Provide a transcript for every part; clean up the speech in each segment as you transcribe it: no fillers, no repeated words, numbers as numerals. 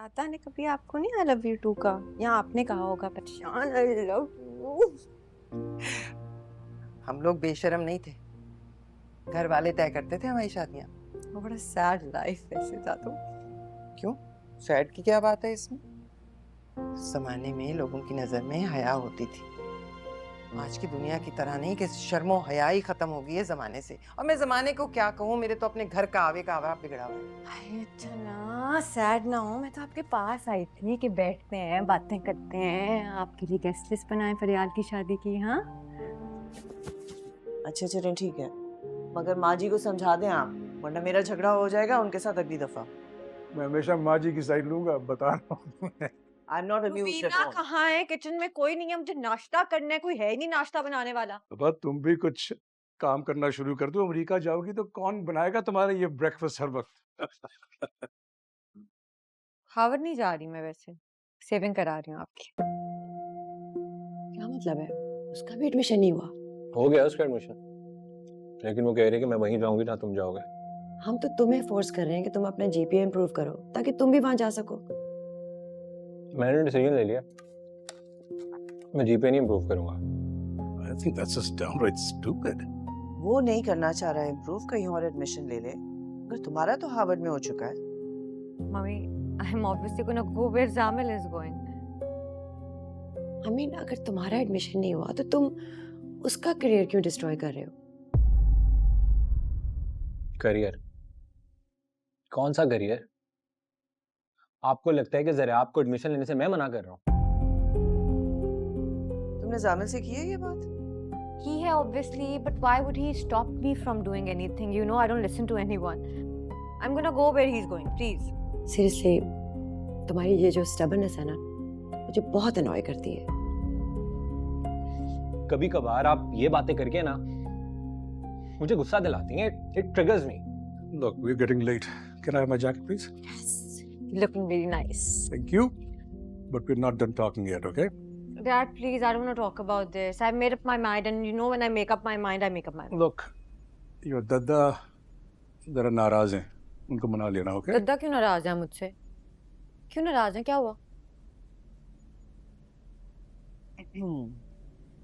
दादा ने कभी आपको नहीं आई लव यू टू का, या आपने कहा होगा परेशान आई लव यू। हम लोग बेशर्म नहीं थे, घर वाले तय करते थे हमारी शादियां। वो बड़ा सैड लाइफ वैसे दादू। क्यों, सैड की क्या बात है इसमें? उस जमाने में लोगों की नजर में हया होती थी। आज की दुनिया की तरह नहीं कि शर्मो हया ही खत्म हो गई है जमाने से। और मैं जमाने को क्या कहूँ, मेरे तो अपने घर का आवे का आवा बिगड़ा हुआ है। अरे अच्छा ना, सैड ना हो, मैं तो आपके पास आई थी कि बैठते हैं बातें करते हैं, आपके लिए गेस्ट लिस्ट बनाए फरियाल की शादी की। हाँ अच्छा चलें ठीक है, मगर माँ जी को समझा दें आप, वरना मेरा झगड़ा हो जाएगा उनके साथ अगली दफा। मैं हमेशा माँ जी की साइड लूंगा, बता रहा हूँ। I am not amused at Rubina all. कहाँ है? किचन में कोई नहीं है, मुझे नाश्ता करना है, कोई है ही नहीं नाश्ता बनाने वाला। तो तुम भी कुछ काम करना शुरू कर दो। अमेरिका जाओगी तो कौन बनाएगा तुम्हारा ये ब्रेकफास्ट हर वक्त? हार्वर्ड नहीं जा रही मैं, वैसे सेविंग करा रही हूँ आपकी। क्या मतलब है? उसका भी एडमिशन नहीं हुआ? हो गया उसका एडमिशन, लेकिन वो कह रही है कि मैं वहीं जाऊंगी ना तुम जाओगे। हम तो तुम्हें फोर्स कर रहे हैं कि तुम अपना जीपीए इंप्रूव करो ताकि तुम भी वहां जा सको। मैंने डिसीजन ले लिया, मैं जीपीए नहीं इम्प्रूव करूंगा। I think that's just downright stupid. वो नहीं करना चाह रहा है इम्प्रूव, कहीं और एडमिशन ले ले। अगर तुम्हारा तो हार्वर्ड में हो चुका है। Mummy, I am obviously gonna go where Jamil is going. I mean अगर तुम्हारा एडमिशन नहीं हुआ तो तुम उसका करियर क्यों डिस्ट्रॉय कर रहे हो? करियर? कौन सा करियर? आपको लगता है कि जरा आपको एडमिशन लेने से मैं मना कर रहा हूँ? तुमने जामिल से की है ये बात? He है obviously, but why would he stop me from doing anything? You know, I don't listen to anyone. I'm gonna go where he's going, please. Seriously तुम्हारी ये जो स्टबर्ननेस है ना, मुझे बहुत अनॉय करती है। कभी कभार आप ये बातें करके ना मुझे गुस्सा दिलाती हैं। It triggers me. Look, we're getting late. Can I have my jacket, please? Yes, looking very nice. Thank you. But we're not done talking yet, okay? Dad, please, I don't want to talk about this. I've made up my mind, and you know, when I make up my mind, I make up my mind. Look, your दादा जरा नाराज हैं, उनको मना लेना, okay? दद्दा क्यों नाराज है मुझसे? क्यों नाराज है? क्या हुआ?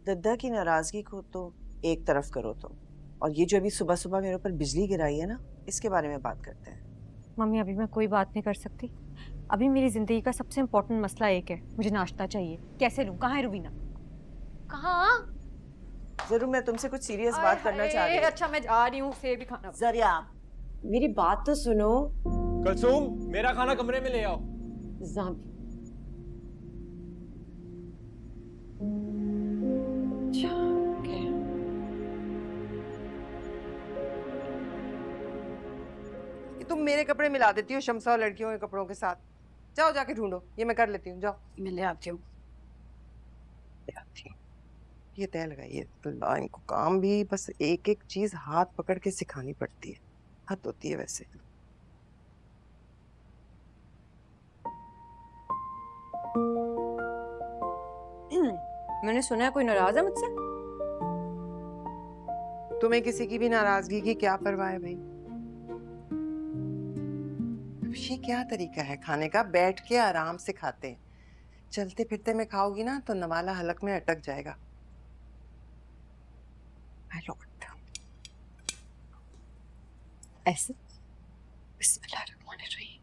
दद्दा की नाराजगी को तो एक तरफ करो तुम, और ये जो अभी सुबह सुबह मेरे ऊपर बिजली गिराई है ना, इसके बारे में बात करते हैं। मम्मी, अभी मैं कोई बात नहीं कर सकती। अभी मेरी जिंदगी का सबसे इम्पोर्टेंट मसला एक है, मुझे नाश्ता चाहिए। कैसे लूं? कहाँ है रुबीना? कहाँ? जरूर, मैं तुमसे कुछ सीरियस बात करना चाह रही हूँ। अच्छा, मैं जा रही हूँ, सेब भी खाना। जरिया, मेरी बात तो सुनो। कलसूम, मेरा खाना कमरे में ले आओ। जाम- कि तुम मेरे कपड़े मिला देती हो शमसा और लड़कियों के कपड़ों के साथ। जाओ जाके ढूंढो, ये मैं कर लेती हूँ, जाओ। मैं ले आती हूँ। ये तय लगाइए अल्लाह, इनको काम भी बस एक एक चीज हाथ पकड़ के सिखानी पड़ती है। हद होती है वैसे। मैंने सुना है कोई नाराज है मुझसे। तुम्हें किसी की भी नाराजगी की क्या परवाह है भाई? ये क्या तरीका है खाने का? बैठ के आराम से खाते हैं। चलते फिरते में खाओगी ना तो नवाला हलक में अटक जाएगा। My lord. ऐसे बिस्मिल्लाहिर्रहमानिर्रहीम।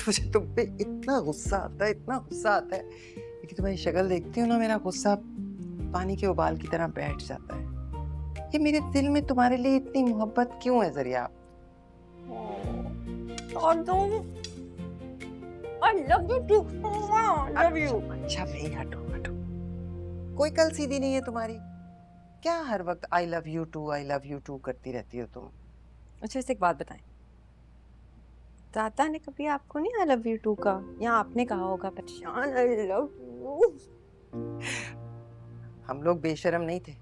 मुझे तुम पे इतना गुस्सा आता है, इतना गुस्सा आता है, लेकिन तुम्हारी शक्ल देखती हूँ ना, मेरा गुस्सा पानी के उबाल की तरह बैठ जाता है। ये मेरे दिल में तुम्हारे लिए इतनी मोहब्बत क्यों है जरिया? I love you too. I love you. अच्छा भाई, हटो हटो। कोई कल सीधी नहीं है तुम्हारी। क्या हर वक्त आई लव यू टू करती रहती हो तुम? अच्छा, इसे एक बात बताएं, दादा ने कभी आपको नहीं आई लव यू टू का, या आपने कहा होगा परेशान आई लव यू। हम लोग बेशर्म नहीं थे,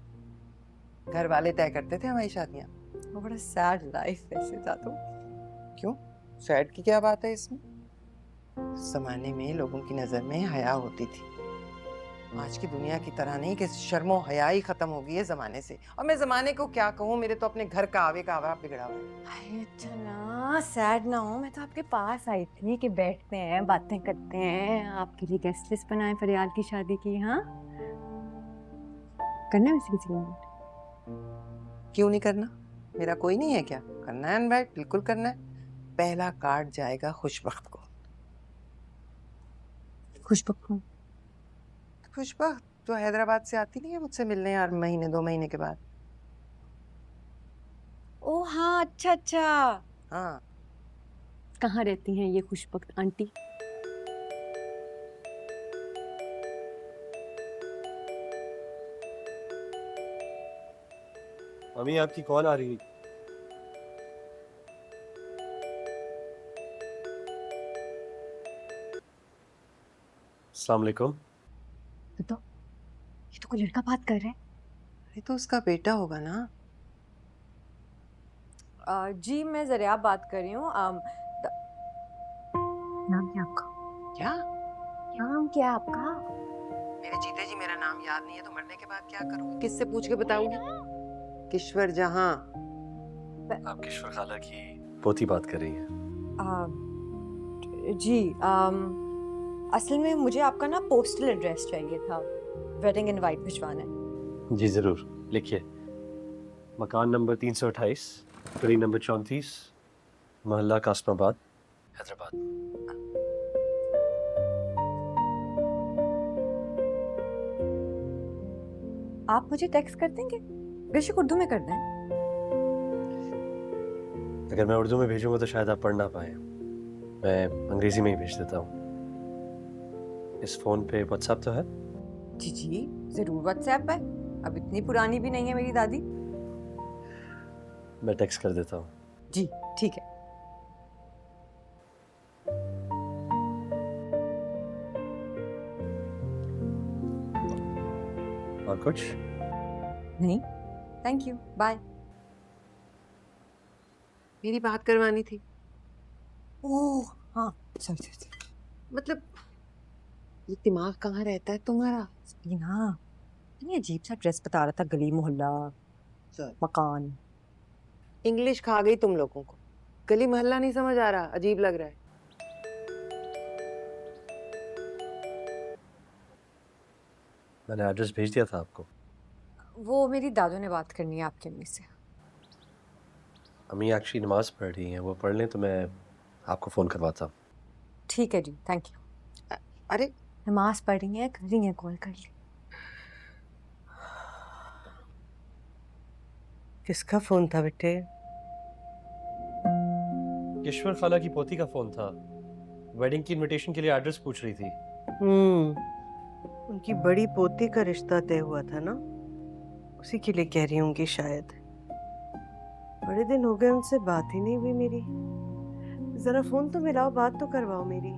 घर वाले तय करते थे हमारी शादियां। वो बड़ा सैड लाइफ वैसे दादू। क्यों, सैड की क्या बात है इसमें? उस जमाने में लोगों की नजर में हया होती थी। आज की दुनिया की तरह नहीं कि शर्मो हया ही खत्म हो गई है जमाने से। और मैं जमाने को क्या कहूँ, मेरे तो अपने घर का आवे का आवा बिगड़ा हुआ है। अरे अच्छा ना, सैड ना हो। मैं तो आपके पास आई थी कि बैठते हैं, बातें करते हैं, आपके लिए गेस्ट लिस्ट बनाए फरियाल की शादी की। हाँ, करना है वैसे किसी को? क्यों नहीं करना? मेरा कोई नहीं है क्या? करना है इनवाइट, बिल्कुल करना है। पहला कार्ड जाएगा खुशबख्त को। खुशबू खुशबख्त जो हैदराबाद से आती नहीं है मुझसे मिलने हर महीने 2 महीने के बाद। ओ हाँ, अच्छा अच्छा। हाँ, कहाँ रहती हैं ये खुशबख्त आंटी? मम्मी आपकी कॉल आ रही है। अस्सलाम वालेकुम। तो ये तो कोई लड़का बात कर रहा है। ये तो उसका बेटा होगा ना। जी मैं जरिया बात कर रही हूँ। नाम क्या आपका? क्या? नाम क्या है आपका? मेरे जीते जी मेरा नाम याद नहीं है तो मरने के बाद क्या करूँगी? किससे पूछ के बताऊंगी? किश्वर जहां। आप किश्वर खाला की पोती बात कर रही हैं? जी असल में मुझे आपका ना पोस्टल एड्रेस चाहिए था, वेडिंग इनवाइट भिजवाना है। जी ज़रूर, लिखिए। मकान नंबर 328, गली नंबर 34, मोहल्ला कासमाबाद, हैदराबाद। आप मुझे टेक्स्ट कर देंगे? बेशक उर्दू में कर दें। अगर मैं उर्दू में भेजूंगा तो शायद आप पढ़ ना पाए। मैं अंग्रेजी में ही भेज देता हूँ। इस फ़ोन पे व्हाट्सएप तो है? जी जी जरूर व्हाट्सएप है। अब इतनी पुरानी भी नहीं है मेरी दादी। मैं टेक्स्ट कर देता हूँ। जी ठीक है। और कुछ? नहीं, थैंक यू, बाय। मेरी बात करवानी थी। ओह हाँ, सॉरी सॉरी। मतलब ये दिमाग कहाँ रहता है तुम्हारा? ना इतनी अजीब सा ड्रेस बता रहा था, गली मोहल्ला मकान। इंग्लिश खा गई तुम लोगों को। गली मोहल्ला नहीं समझ आ रहा, अजीब लग रहा है। मैंने एड्रेस भेज दिया था आपको। वो मेरी दादू ने बात करनी है आपकी अम्मी से। अम्मी एक्चुअली नमाज पढ़ रही हैं, वो पढ़ लें तो मैं आपको फ़ोन करवाता हूँ। ठीक है जी, थैंक यू। अरे नमाज पढ़ रही हैं, कर रही हैं, कॉल कर ली। किसका फोन था बेटे? किश्वर खाला की पोती का फ़ोन था। वेडिंग की इनविटेशन के लिए एड्रेस पूछ रही थी। उनकी बड़ी पोती का रिश्ता तय हुआ था ना, उसी के लिए कह रही होंगी शायद। बड़े दिन हो गए उनसे बात ही नहीं हुई मेरी। जरा फोन तो मिलाओ, बात तो करवाओ मेरी।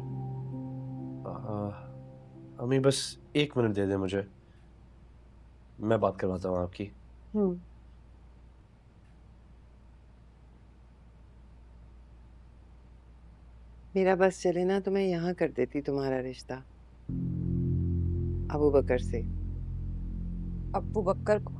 अम्मी बस 1 मिनट दे दे मुझे, मैं बात करवाता हूँ आपकी। मेरा बस चले ना तो मैं यहाँ कर देती तुम्हारा रिश्ता अबू बकर से। अब्बू बकर को